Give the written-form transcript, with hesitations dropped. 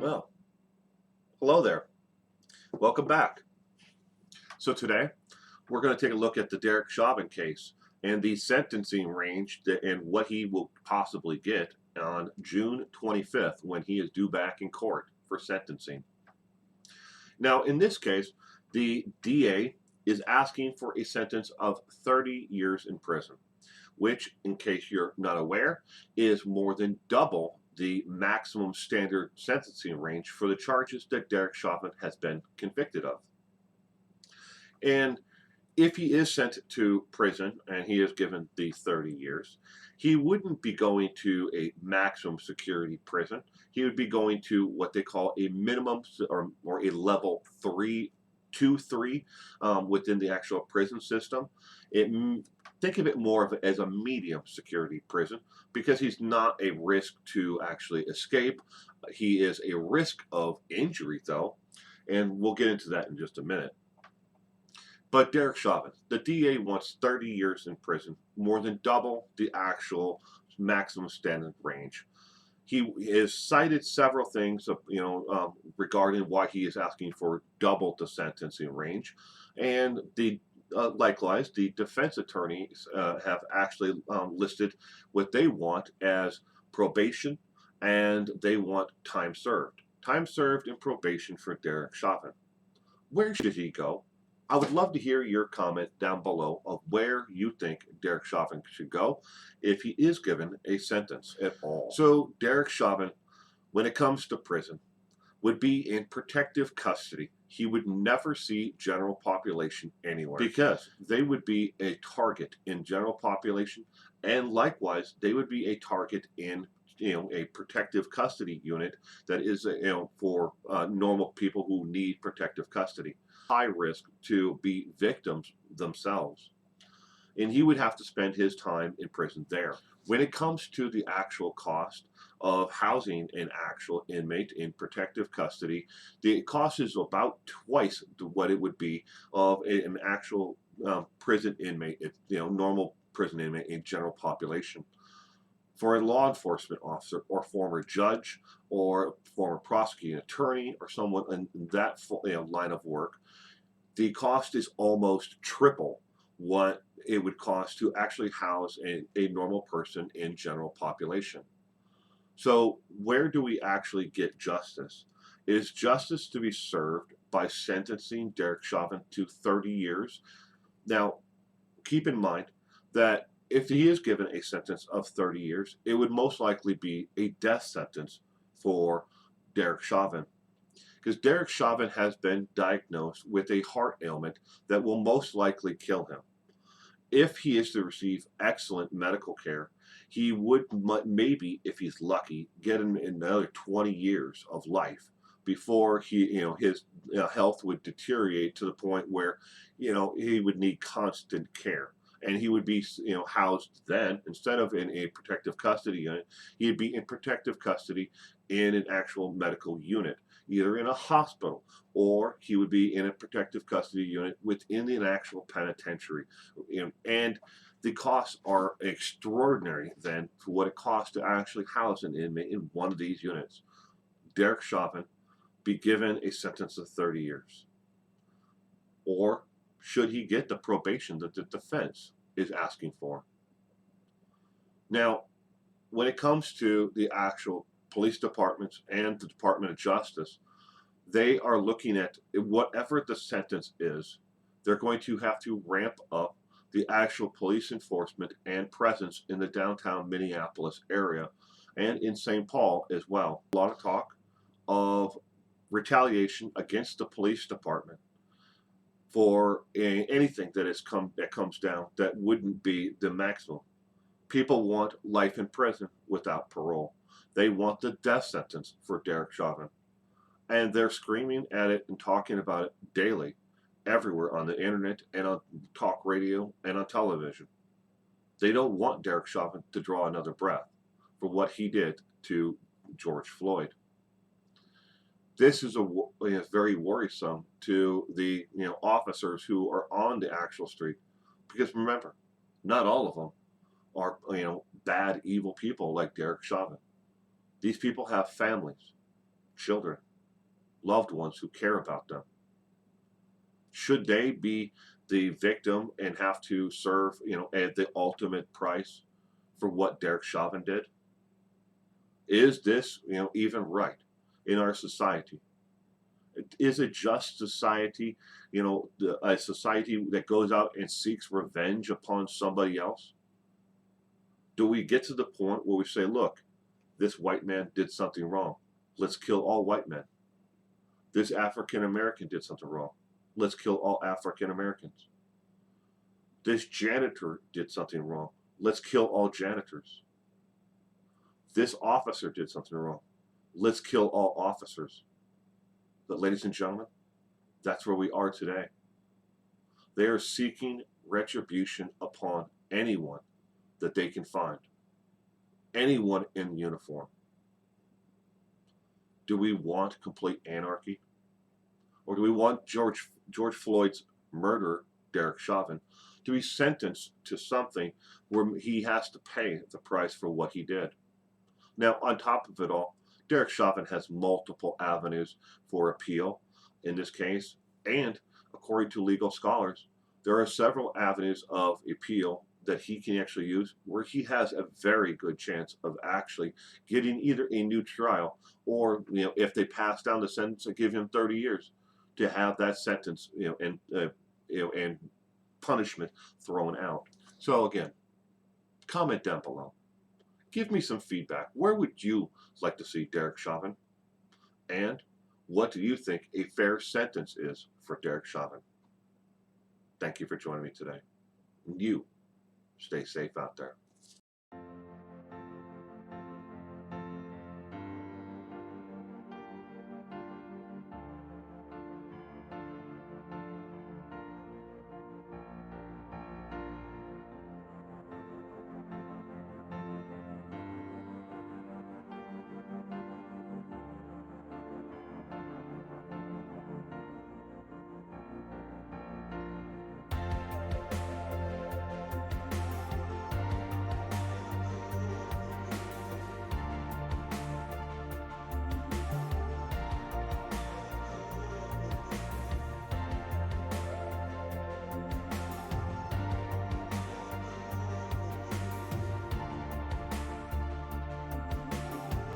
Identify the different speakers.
Speaker 1: Well, hello there. Welcome back. So today we're going to take a look at the Derek Chauvin case and the sentencing range and what he will possibly get on June 25th when he is due back in court for sentencing. Now, in this case, the DA is asking for a sentence of 30 years in prison, which, in case you're not aware, is more than double the maximum standard sentencing range for the charges that Derek Chauvin has been convicted of. And if he is sent to prison and he is given the 30 years, he wouldn't be going to a maximum security prison. He would be going to what they call a minimum or a level 3 within the actual prison system. It, think of it more of as a medium security prison because he's not a risk to actually escape. He is a risk of injury, though, and we'll get into that in just a minute. But Derek Chauvin, the DA wants 30 years in prison, more than double the actual maximum standard range. He has cited several things, regarding why he is asking for double the sentencing range, and likewise, the defense attorneys have actually listed what they want as probation, and they want time served. Time served in probation for Derek Chauvin. Where should he go? I would love to hear your comment down below of where you think Derek Chauvin should go if he is given a sentence at all. So Derek Chauvin, when it comes to prison, would be in protective custody. He would never see general population anywhere because they would be a target in general population, and likewise they would be a target in a protective custody unit that is for normal people who need protective custody. High risk to be victims themselves, and he would have to spend his time in prison there. When it comes to the actual cost of housing an actual inmate in protective custody, the cost is about twice what it would be of an actual prison inmate, normal prison inmate in general population. For a law enforcement officer or former judge or former prosecuting attorney or someone in that line of work, the cost is almost triple what it would cost to actually house a normal person in general population. So where do we actually get justice? Is justice to be served by sentencing Derek Chauvin to 30 years? Now, keep in mind that if he is given a sentence of 30 years, it would most likely be a death sentence for Derek Chauvin, because Derek Chauvin has been diagnosed with a heart ailment that will most likely kill him. If he is to receive excellent medical care, he would maybe, if he's lucky, get another 20 years of life before his health would deteriorate to the point where he would need constant care, and he would be housed then, instead of in a protective custody unit, he'd be in protective custody in an actual medical unit, either in a hospital, or he would be in a protective custody unit within an actual penitentiary. And the costs are extraordinary then for what it costs to actually house an inmate in one of these units. Derek Chauvin be given a sentence of 30 years? Or should he get the probation that the defense is asking for? Now, when it comes to the actual police departments and the Department of Justice, they are looking at whatever the sentence is, they're going to have to ramp up the actual police enforcement and presence in the downtown Minneapolis area and in St. Paul as well. A lot of talk of retaliation against the police department for anything that comes down that wouldn't be the maximum. People want life in prison without parole. They want the death sentence for Derek Chauvin. And they're screaming at it and talking about it daily, everywhere on the internet and on talk radio and on television. They don't want Derek Chauvin to draw another breath for what he did to George Floyd. This is very worrisome to the officers who are on the actual street, because remember, not all of them are bad, evil people like Derek Chauvin. These people have families, children, loved ones who care about them. Should they be the victim and have to serve, at the ultimate price for what Derek Chauvin did? Is this, even right in our society? Is a just society, a society that goes out and seeks revenge upon somebody else? Do we get to the point where we say, look, this white man did something wrong. Let's kill all white men. This African American did something wrong. Let's kill all African Americans. This janitor did something wrong. Let's kill all janitors. This officer did something wrong. Let's kill all officers. But ladies and gentlemen, that's where we are today. They are seeking retribution upon anyone that they can find. Anyone in uniform. Do we want complete anarchy? Or do we want George Floyd's murderer, Derek Chauvin, to be sentenced to something where he has to pay the price for what he did? Now, on top of it all, Derek Chauvin has multiple avenues for appeal in this case, and according to legal scholars, there are several avenues of appeal that he can actually use where he has a very good chance of actually getting either a new trial or, if they pass down the sentence and give him 30 years to have that sentence, and punishment thrown out. So again, comment down below. Give me some feedback. Where would you like to see Derek Chauvin? And what do you think a fair sentence is for Derek Chauvin? Thank you for joining me today. You stay safe out there.